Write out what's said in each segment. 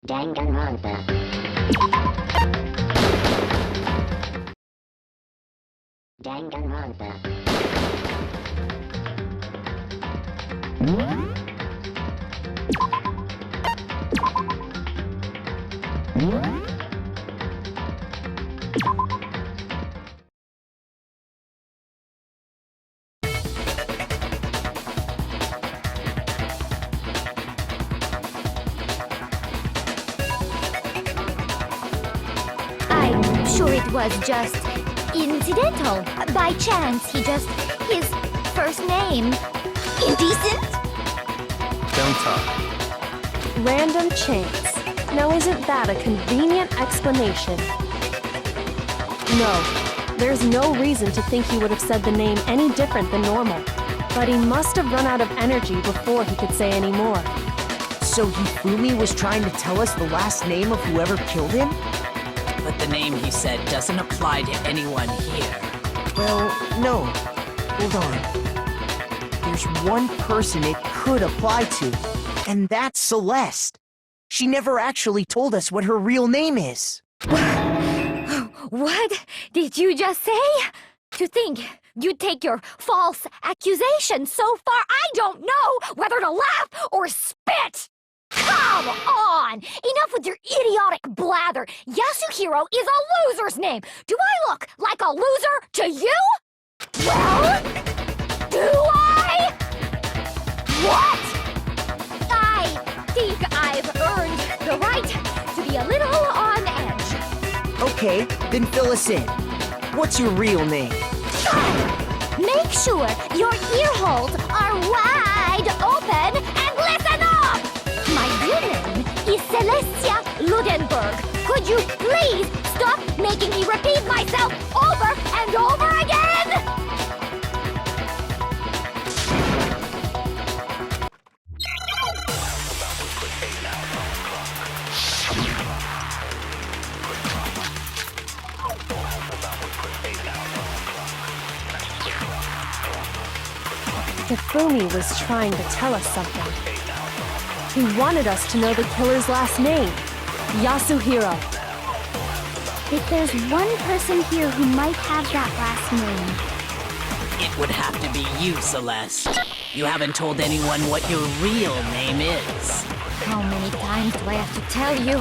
Danganronpa. Danganronpa. I'm sure it was just incidental. By chance, his first name. Indecent? Don't talk. Random chance. Now isn't that a convenient explanation? No, there's no reason to think he would have said the name any different than normal. But he must have run out of energy before he could say any more. So Hifumi was trying to tell us the last name of whoever killed him? But the name he said doesn't apply to anyone here. Well, no. Hold on. There's one person it could apply to, and that's Celeste. She never actually told us what her real name is. What did you just say? To think you'd take your false accusation so far, I don't know whether to laugh or spit! Come on! Enough with your idiotic blather! Yasuhiro is a loser's name! Do I look like a loser to you? Well, do I? What? I think I've earned the right to be a little on edge. Okay, then fill us in. What's your real name? Make sure your ear holes are wide open and listen up! My real name is Celestia Ludenberg. Could you please stop making me repeat myself over and over again? Hifumi was trying to tell us something. He wanted us to know the killer's last name, Yasuhiro. If there's one person here who might have that last name, It would have to be you, Celeste. You haven't told anyone what your real name is. how many times do I have to tell you?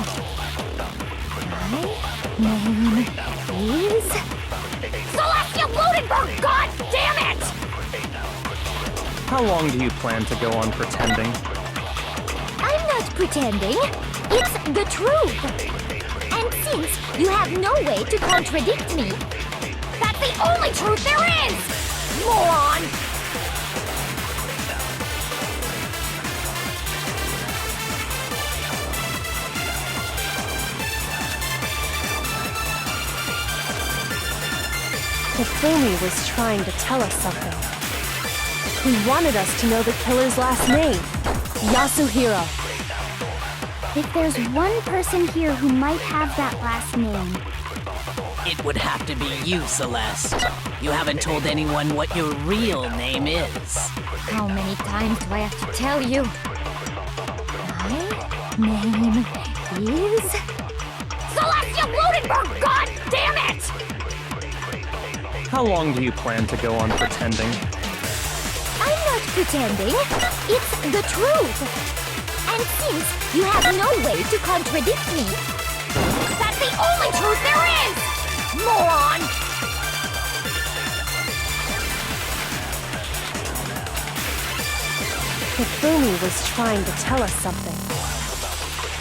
My name is Celestia Ludenberg! God damn it! How long do you plan to go on pretending? I'm not pretending. It's the truth. And since you have no way to contradict me, that's the only truth there is! Moron! Hifumi was trying to tell us something. He wanted us to know the killer's last name, Yasuhiro. If there's one person here who might have that last name, It would have to be you, Celeste. You haven't told anyone what your real name is. how many times do I have to tell you? My name is Celestia Ludenberg! God damn it! How long do you plan to go on pretending? I'm not pretending. It's the truth. And since you have no way to contradict me, that's the only truth there is! Moron! Hifumi was trying to tell us something.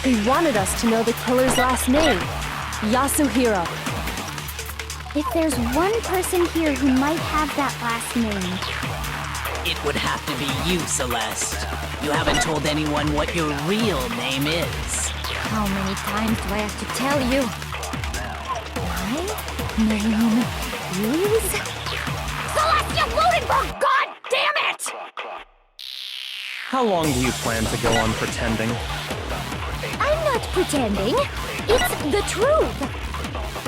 He wanted us to know the killer's last name, Yasuhiro. If there's one person here who might have that last name, It would have to be you, Celeste. You haven't told anyone what your real name is. how many times do I have to tell you? My name is Celestia Ludenberg! God damn it! How long do you plan to go on pretending? I'm not pretending. It's the truth.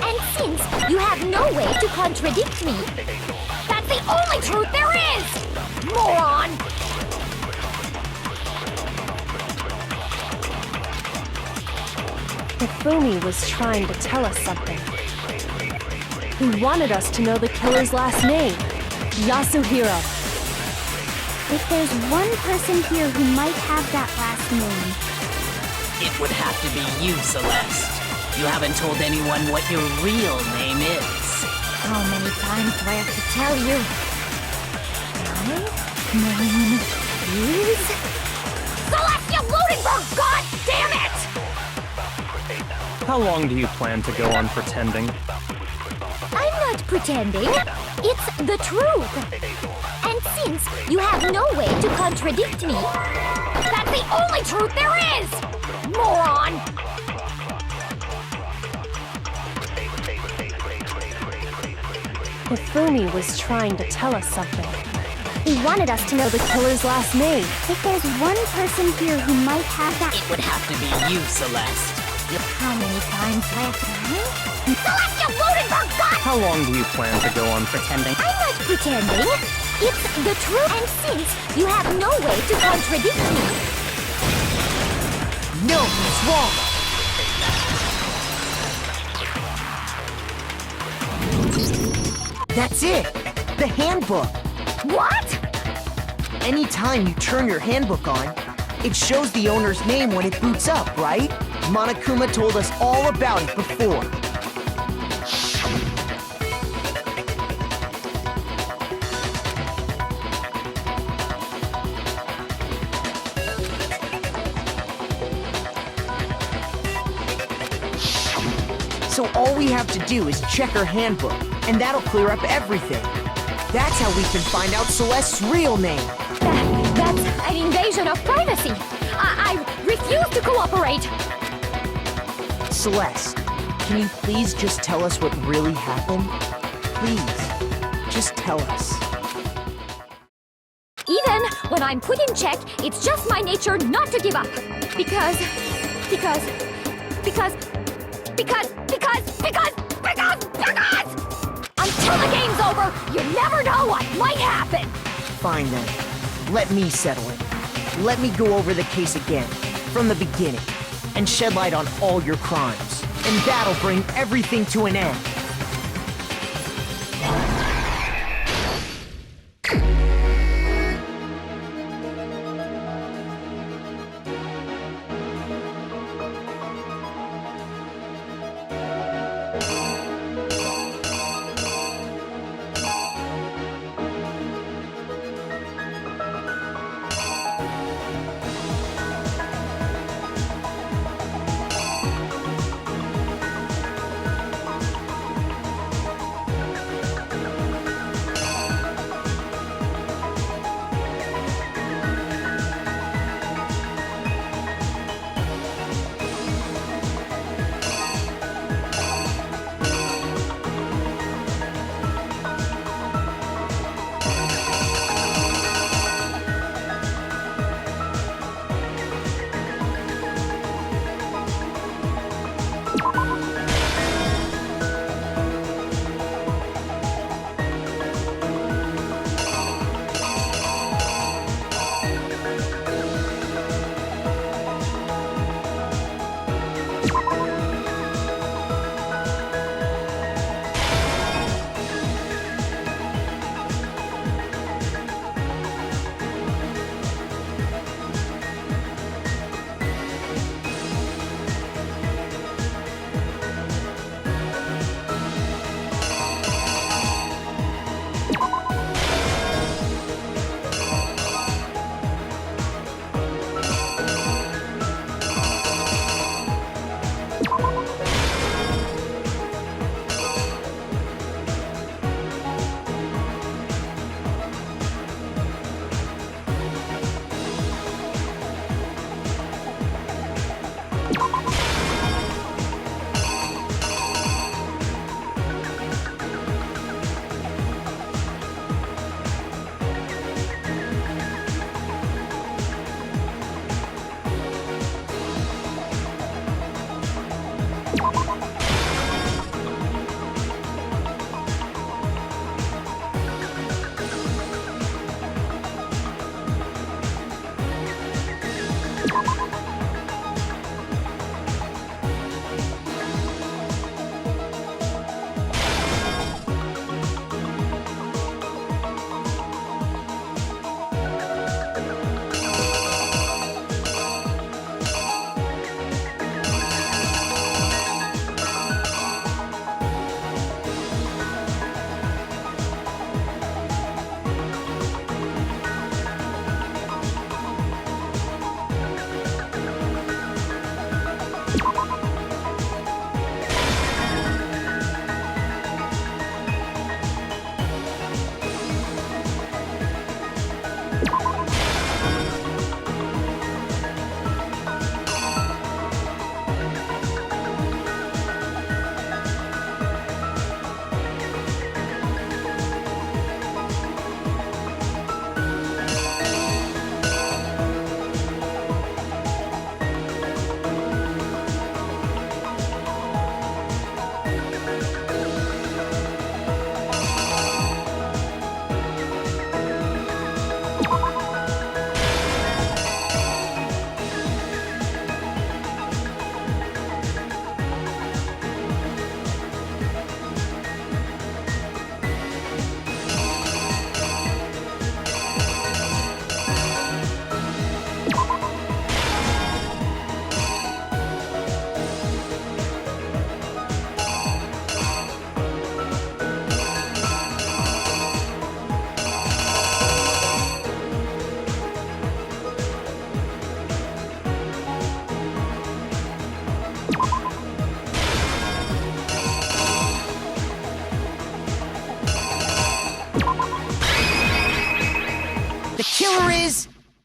And since you have no way to contradict me, that's the only truth there is! Moron! Hifumi was trying to tell us something. He wanted us to know the killer's last name, Yasuhiro. If there's one person here who might have that last name, It would have to be you, Celeste. You haven't told anyone what your real name is. how many times do I have to tell you? My name is... Celestia Ludenberg, god damn it! How long do you plan to go on pretending? I'm not pretending. It's the truth. And since you have no way to contradict me, that's the only truth there is! Moron! Hifumi was trying to tell us something. He wanted us to know the killer's last name. If there's one person here who might have that... It would have to be you, Celeste. How many times do I have to tell you? Celestia Ludenberg, god... How long do you plan to go on pretending? I'm not pretending. It's the truth. And since you have no way to contradict me, No, he's wrong. That's it. The handbook. what? Anytime you turn your handbook on, it shows the owner's name when it boots up, right? Monokuma told us all about it before. So all we have to do is check her handbook, and that'll clear up everything. That's how we can find out Celeste's real name. That's an invasion of privacy. I refuse to cooperate. Celeste, can you please just tell us what really happened? Please, just tell us. Even when I'm put in check, it's just my nature not to give up. Because until the game's over, you never know what might happen. Fine then. Let me settle it. Let me go over the case again, from the beginning, and shed light on all your crimes. And that'll bring everything to an end.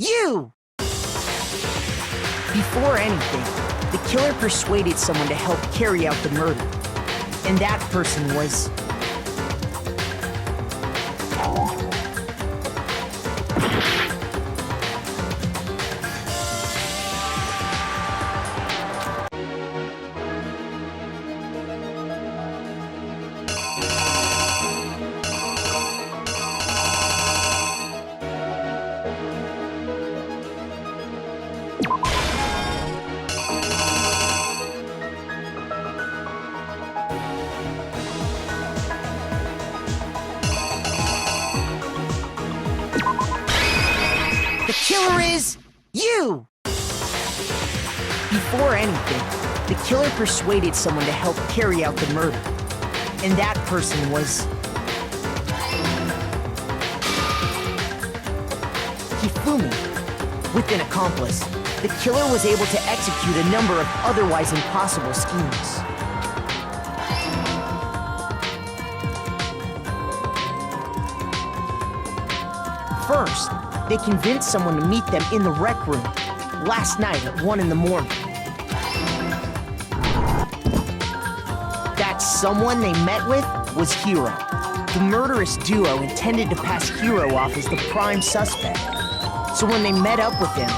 you! Before anything, the killer persuaded someone to help carry out the murder. And that person was... The killer is you! Before anything, the killer persuaded someone to help carry out the murder. And that person was... Hifumi. With an accomplice, the killer was able to execute a number of otherwise impossible schemes. First, they convinced someone to meet them in the rec room last night at 1 in the morning. That someone they met with was Hiro. The murderous duo intended to pass Hiro off as the prime suspect. So when they met up with him,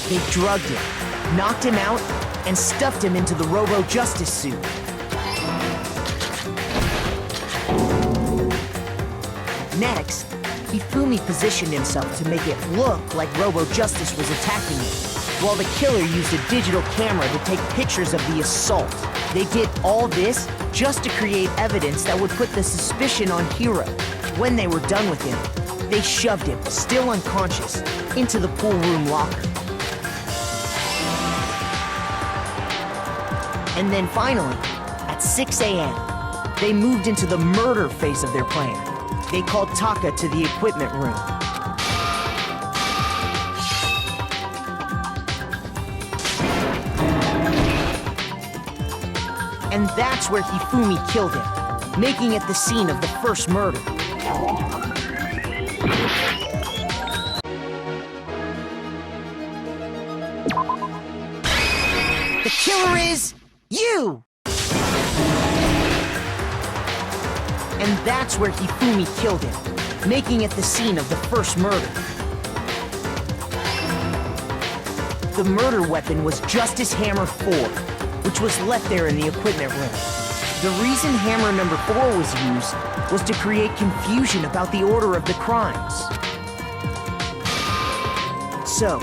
they drugged him, knocked him out, and stuffed him into the Robo-Justice suit. Next, Hifumi positioned himself to make it look like Robo-Justice was attacking him, while the killer used a digital camera to take pictures of the assault. They did all this just to create evidence that would put the suspicion on Hiro. When they were done with him, they shoved him, still unconscious, into the pool room locker. And then finally, at 6 a.m., they moved into the murder phase of their plan. They called Taka to the equipment room. And that's where Hifumi killed him, making it the scene of the first murder. The killer is you! And that's where Hifumi killed him, making it the scene of the first murder. The murder weapon was Justice Hammer 4, which was left there in the equipment room. The reason Hammer number 4 was used was to create confusion about the order of the crimes. So,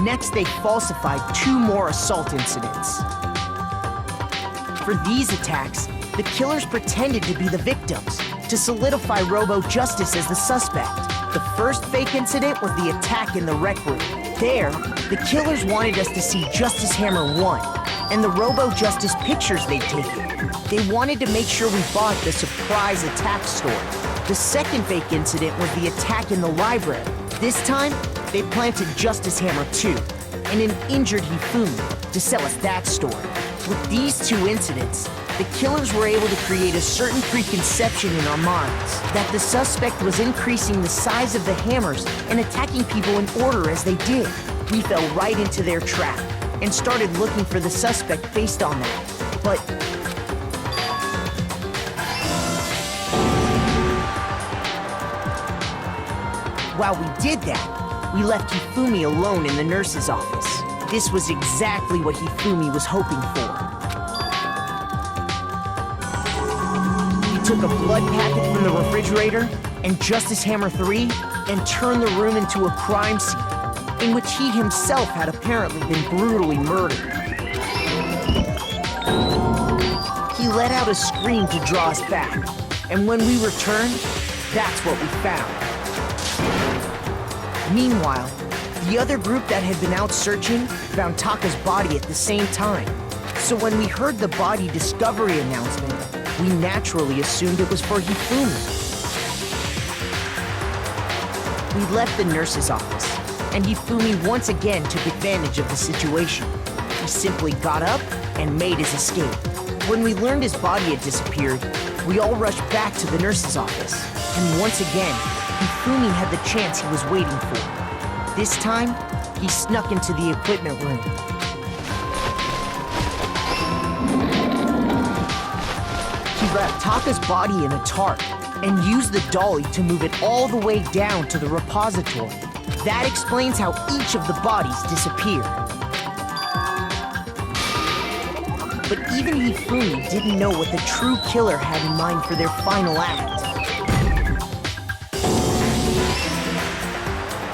next they falsified 2 more assault incidents. For these attacks, the killers pretended to be the victims, to solidify Robo-Justice as the suspect. The first fake incident was the attack in the rec room. There, the killers wanted us to see Justice Hammer 1, and the Robo-Justice pictures they'd taken. They wanted to make sure we bought the surprise attack story. The second fake incident was the attack in the library. This time, they planted Justice Hammer 2, and an injured Hifumi, to sell us that story. With these 2 incidents, the killers were able to create a certain preconception in our minds that the suspect was increasing the size of the hammers and attacking people in order as they did. We fell right into their trap and started looking for the suspect based on that. But while we did that, we left Hifumi alone in the nurse's office. This was exactly what Hifumi was hoping for. He took a blood packet from the refrigerator and Justice Hammer 3 and turned the room into a crime scene in which he himself had apparently been brutally murdered. He let out a scream to draw us back, and when we returned, that's what we found. Meanwhile, the other group that had been out searching found Taka's body at the same time. So when we heard the body discovery announcement, we naturally assumed it was for Hifumi. We left the nurse's office, and Hifumi once again took advantage of the situation. He simply got up and made his escape. When we learned his body had disappeared, we all rushed back to the nurse's office, and once again, Hifumi had the chance he was waiting for. This time, he snuck into the equipment room. He wrapped Taka's body in a tarp and used the dolly to move it all the way down to the repository. That explains how each of the bodies disappeared. But even Hifumi didn't know what the true killer had in mind for their final act.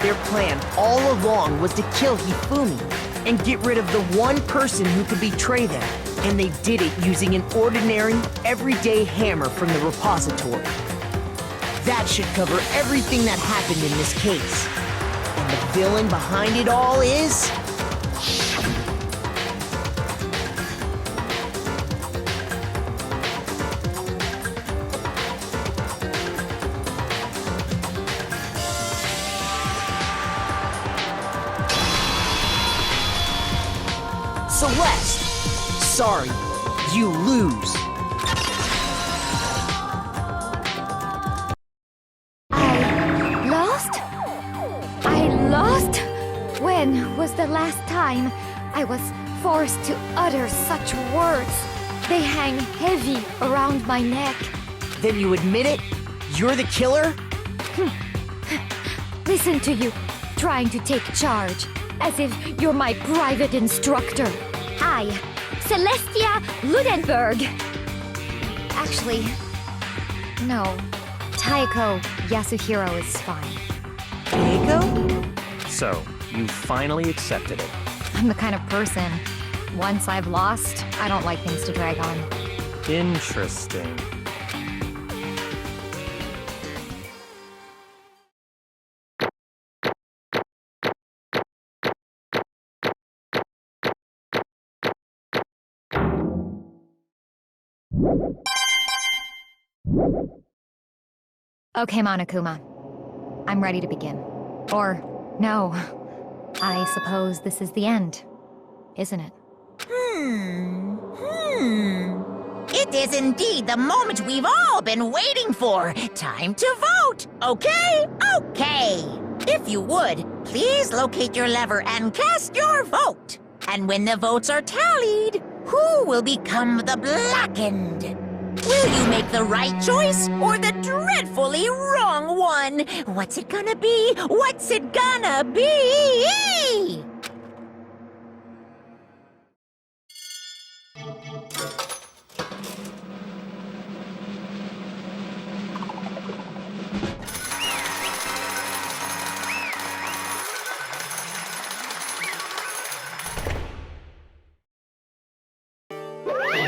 Their plan all along was to kill Hifumi and get rid of the one person who could betray them. And they did it using an ordinary, everyday hammer from the repository. That should cover everything that happened in this case. And the villain behind it all is... Celeste! Sorry, you lose. I lost? When was the last time I was forced to utter such words? They hang heavy around my neck. Then you admit it? You're the killer? Listen to you, trying to take charge, as if you're my private instructor. I, Celestia Ludenberg. Actually, no. Taeko Yasuhiro is fine. Taeko? So, you finally accepted it. I'm the kind of person, once I've lost, I don't like things to drag on. Interesting. Okay, Monokuma. I'm ready to begin. Or, no. I suppose this is the end, isn't it? It is indeed the moment we've all been waiting for. Time to vote, okay? Okay. If you would, please locate your lever and cast your vote. And when the votes are tallied, who will become the blackened? Will you make the right choice or the dreadfully wrong one? What's it gonna be? What's it gonna be?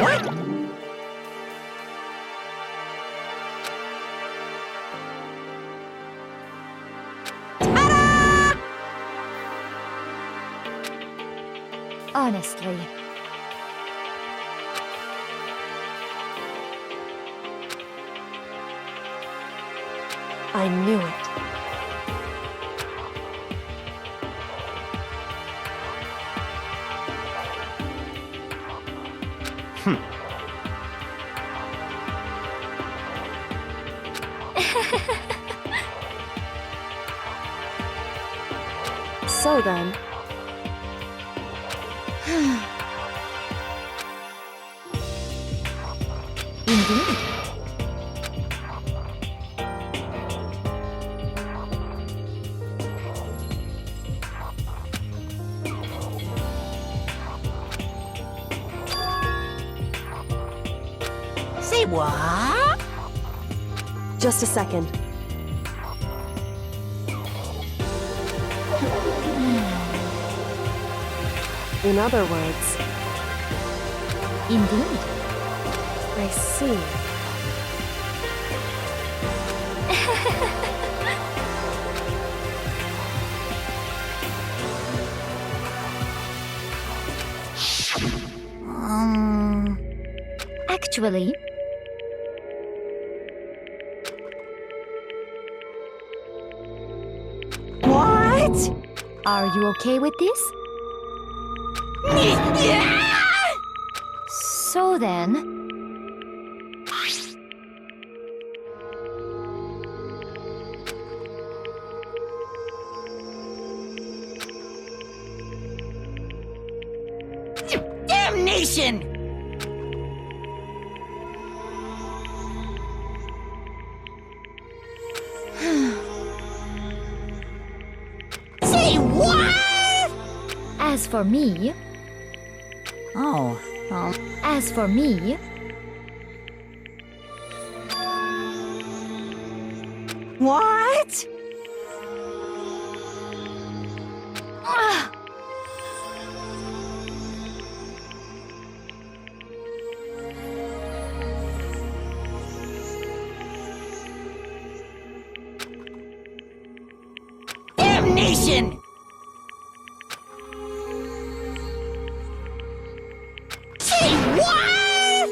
What? Honestly. I knew it. So then... Indeed. Say what? Just a second. In other words, Indeed. I see. Actually, What? are you okay with this? So then... Damnation! Say what? As for me, as for me, What? Damnation! Say what?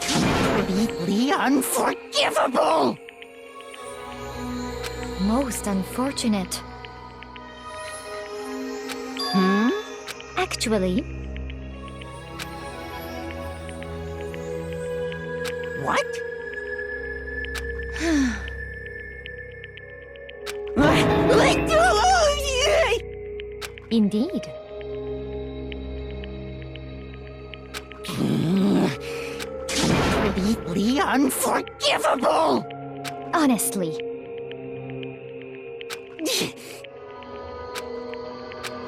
Completely unforgivable! most unfortunate. Actually, What? indeed. Completely unforgivable! Honestly,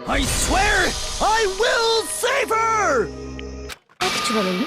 I swear I will save her! actually,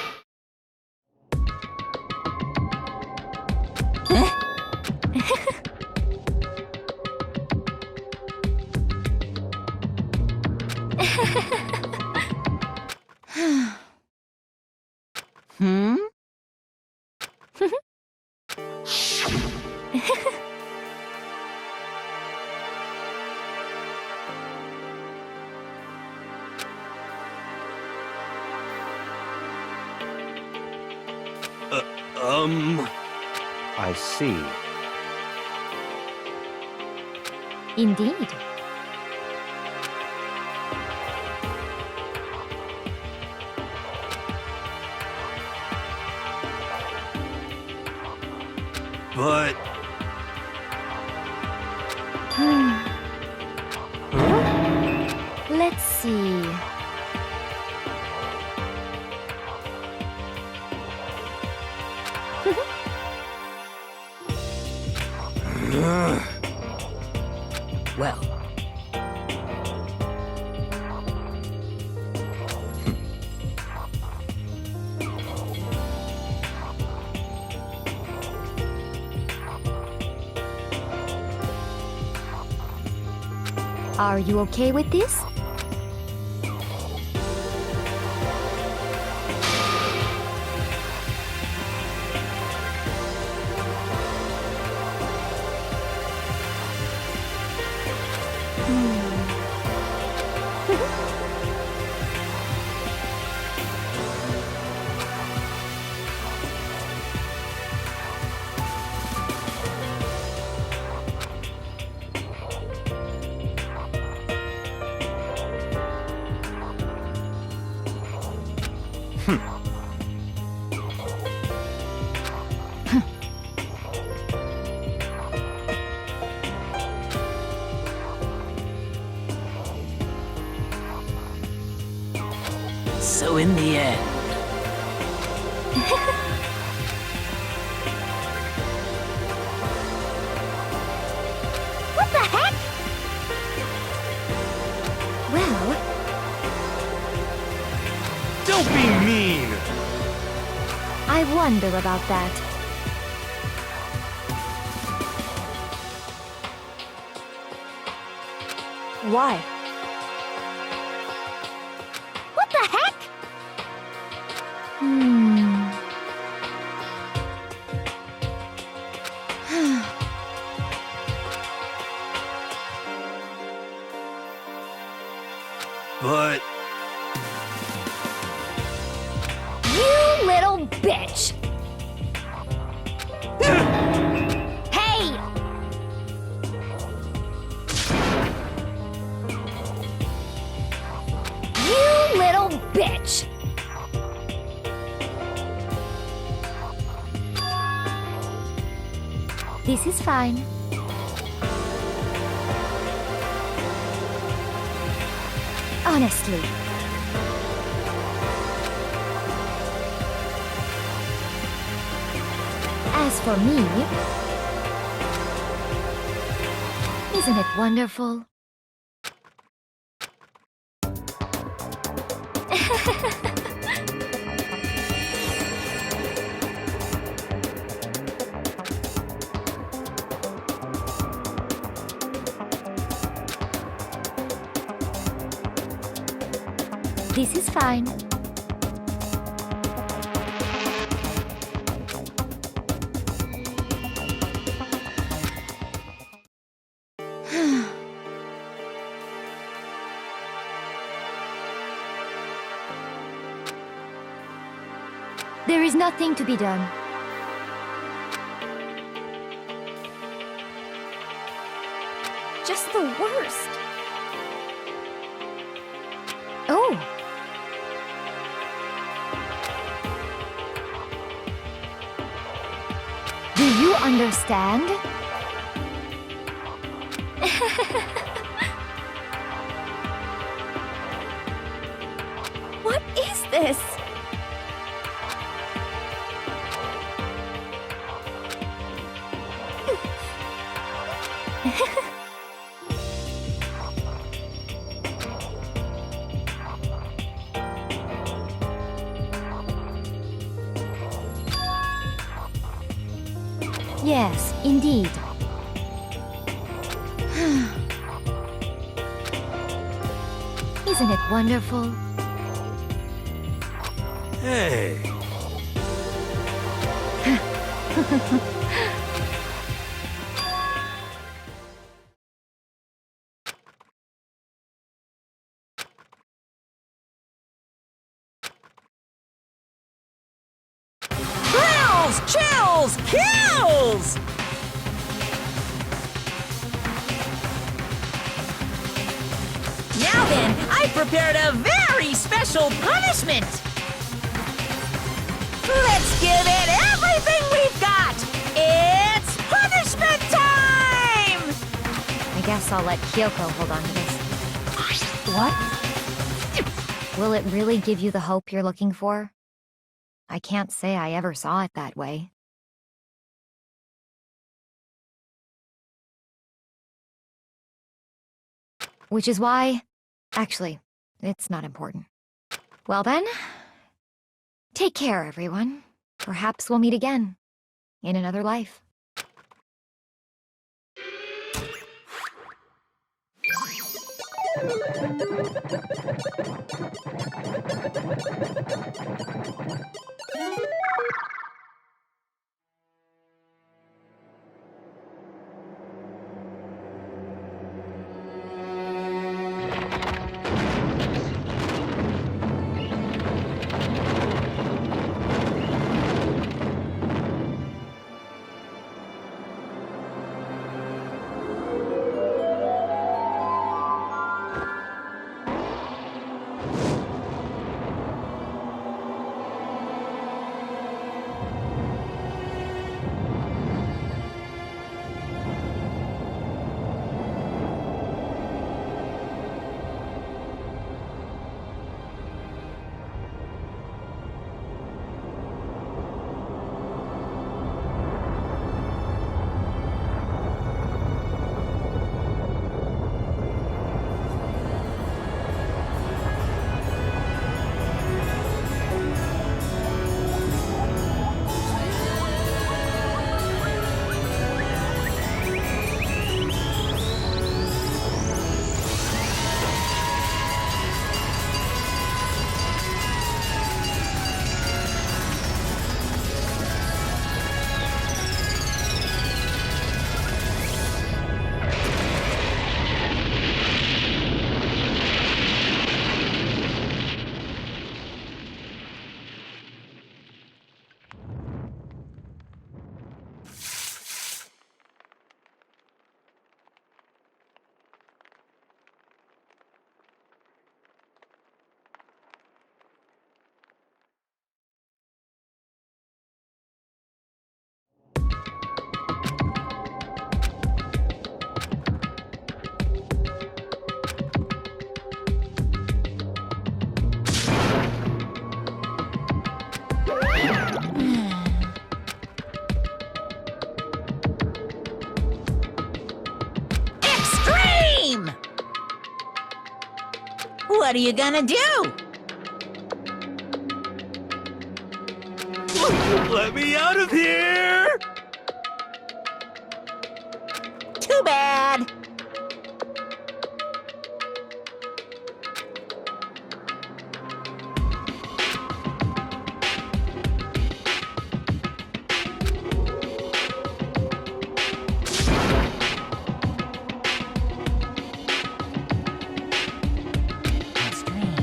I see. indeed. But Let's see. Well, Are you okay with this? so in the end, What the heck? Well, Don't be mean! I wonder about that. Why? What the heck? but You little bitch! Hey! You little bitch! This is fine. Honestly. As for me, isn't it wonderful? This is fine. There is nothing to be done. Just the worst. Oh! Do you understand? What is this? Yes, indeed. Isn't it wonderful? Hey. Thrills, chills, kills! Now then, I prepared a very special punishment! Let's give it everything we've got! It's punishment time! I guess I'll let Kyoko hold on to this. What? Will it really give you the hope you're looking for? I can't say I ever saw it that way. Which is why... Actually, it's not important. Well then, take care, everyone. Perhaps we'll meet again. In another life. What are you gonna do? Let me out of here! Too bad. How strange.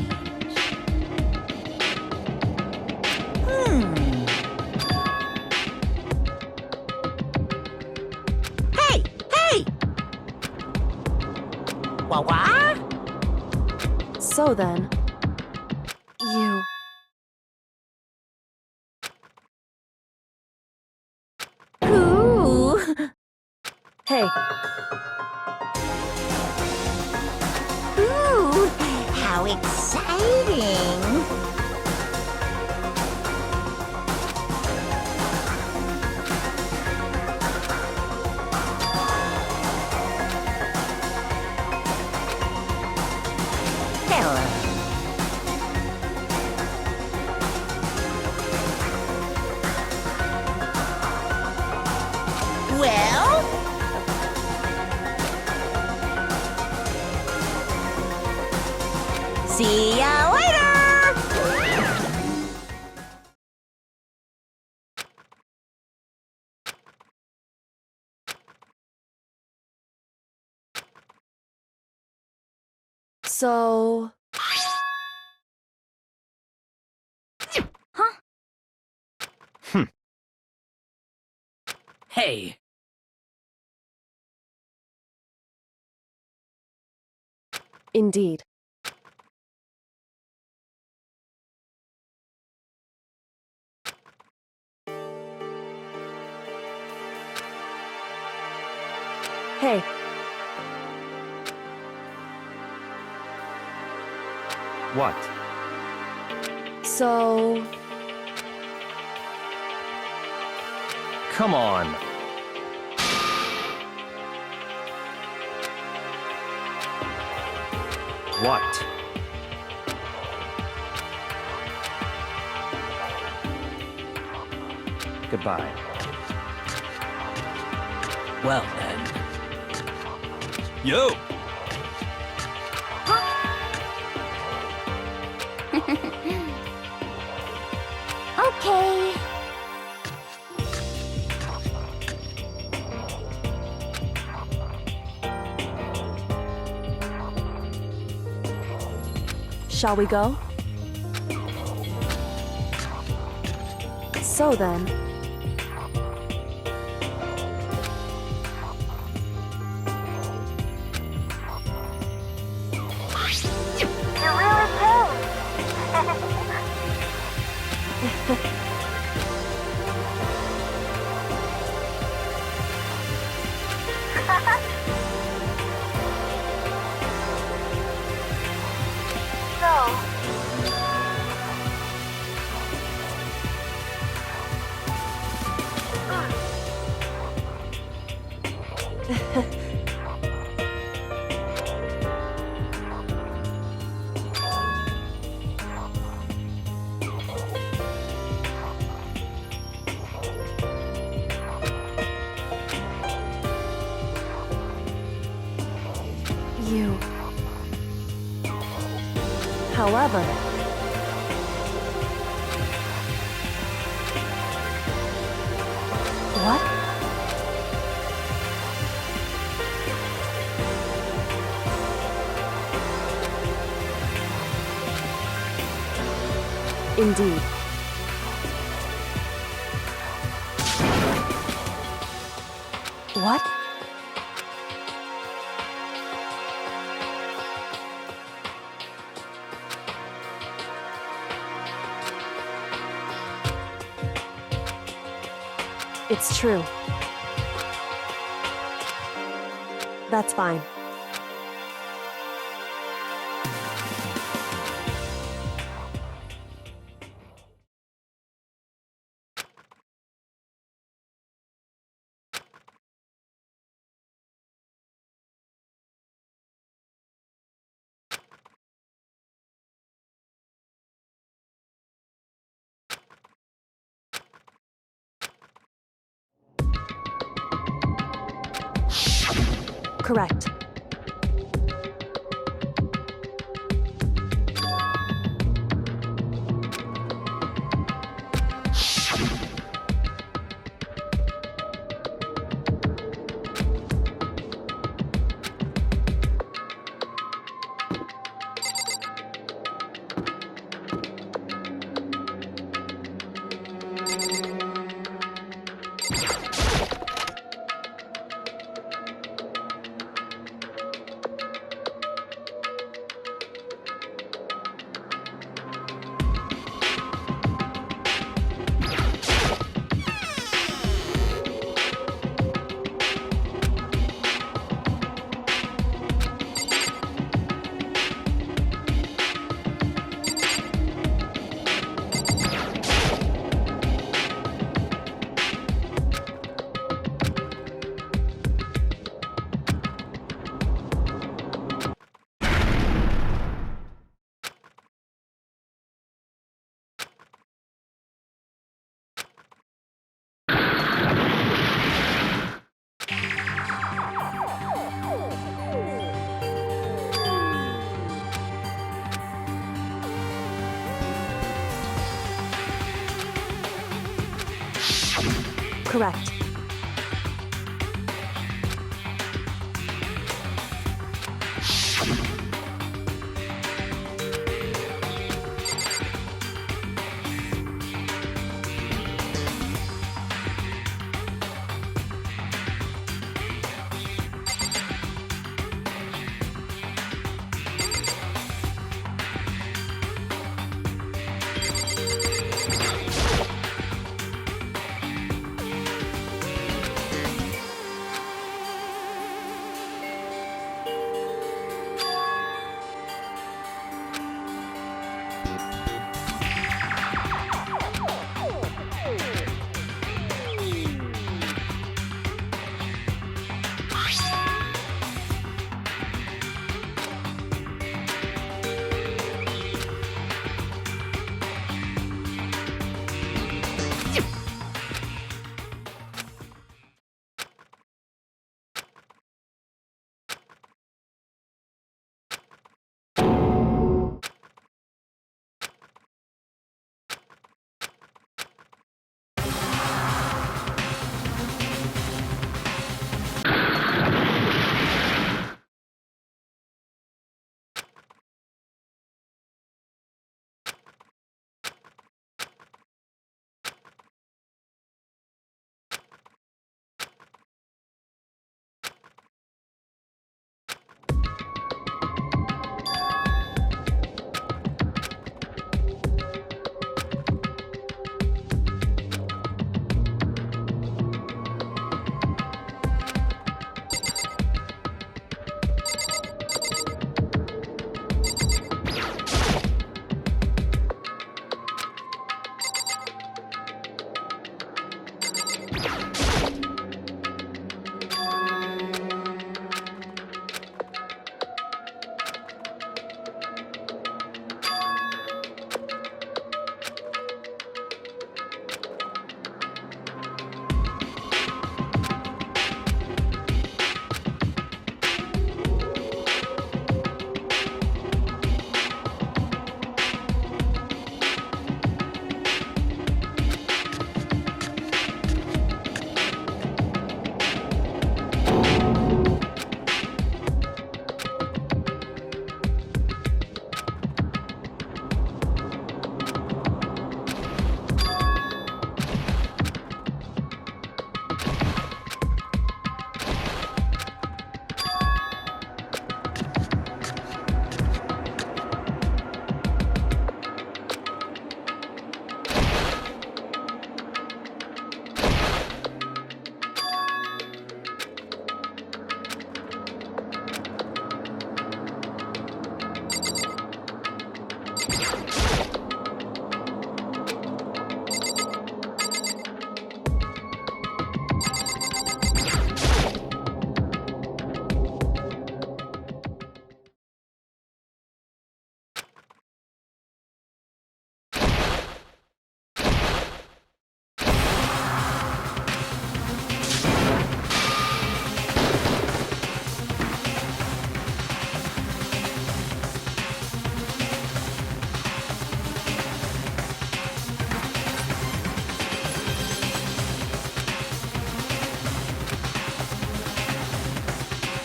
Hey! Hey! Wah-wah? So then, you... Ooh! Hey, Ooh! How exciting! Hello. Well? See ya later! so... Hey, Indeed. Hey, What? so... Come on. What? Goodbye. well then. Yo! Okay. Shall we go? So then, you... However... What? Indeed. What? It's true. That's fine. Correct. Correct.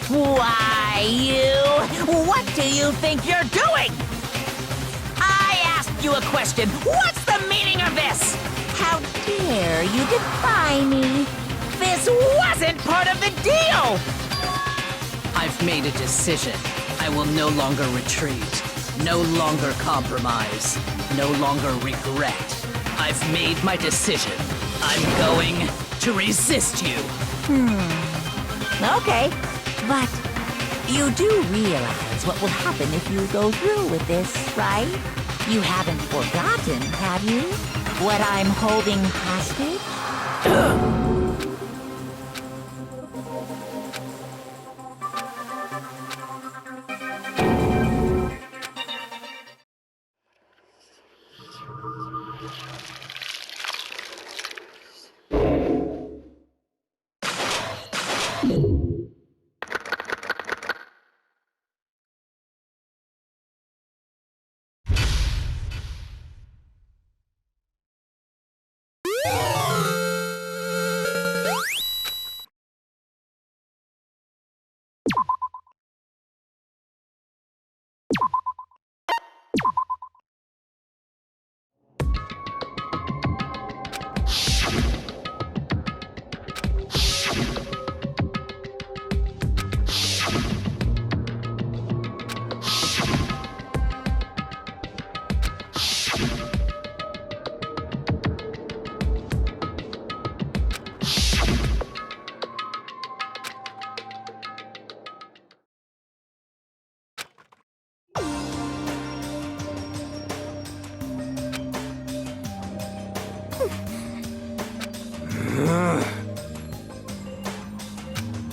Why, what do you think you're doing? I asked you a question. What's the meaning of this? How dare you defy me? This wasn't part of the deal! I've made a decision. I will no longer retreat. No longer compromise. No longer regret. I've made my decision. I'm going to resist you. Okay, but you do realize what will happen if you go through with this, right? You haven't forgotten, have you? What I'm holding hostage?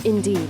Indeed.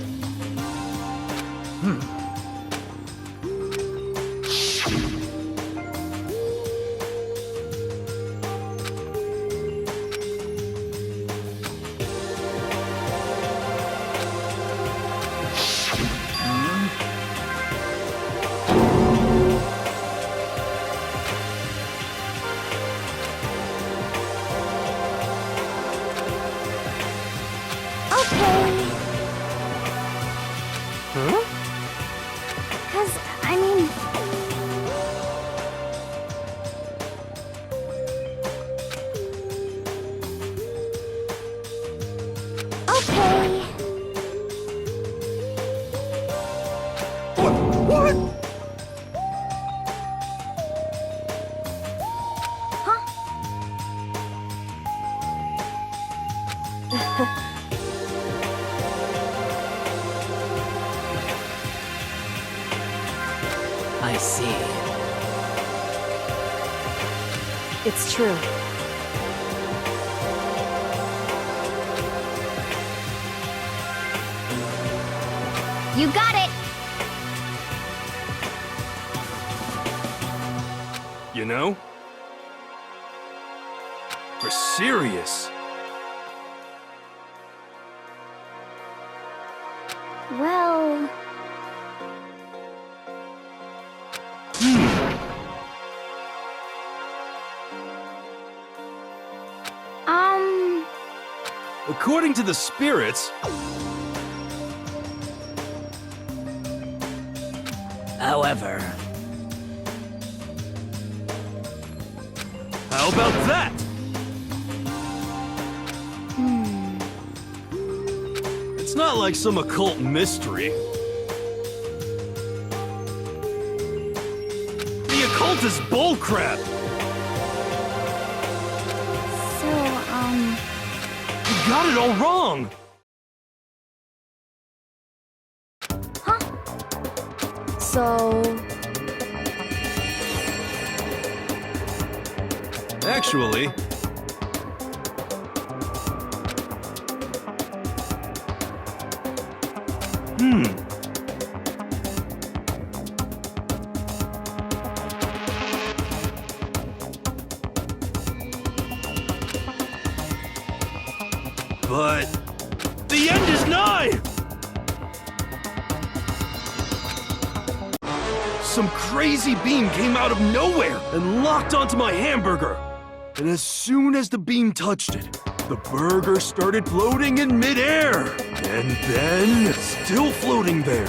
I see. It's true. You got it! You know? For serious. Well... According to the spirits... However, How about that? It's not like some occult mystery. The occult is bullcrap! You got it all wrong! So... Actually... But... the end is nigh! Some crazy beam came out of nowhere and locked onto my hamburger. And as soon as the beam touched it, The burger started floating in midair. And then, still floating there,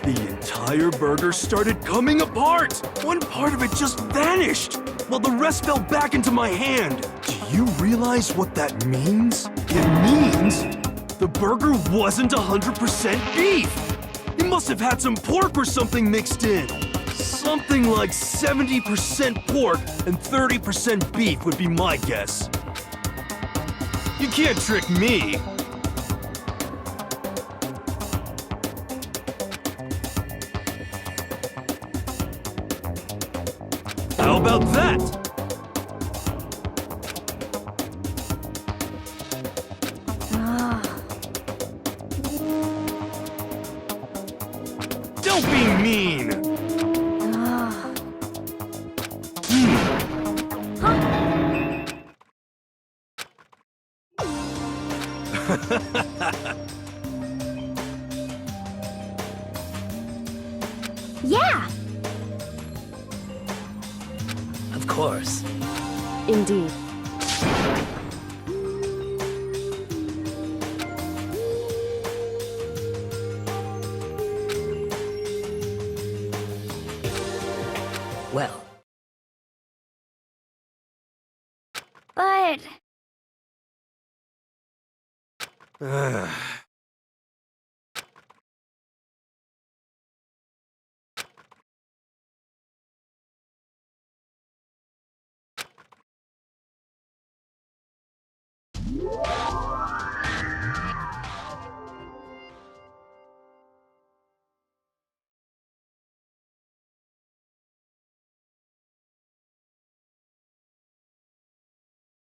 the entire burger started coming apart. One part of it just vanished, while the rest fell back into my hand. Do you realize what that means? It means the burger wasn't 100% beef. It must have had some pork or something mixed in. Something like 70% pork and 30% beef would be my guess. You can't trick me. How about that? Don't be mean! Yeah! Of course. Indeed. Well, But...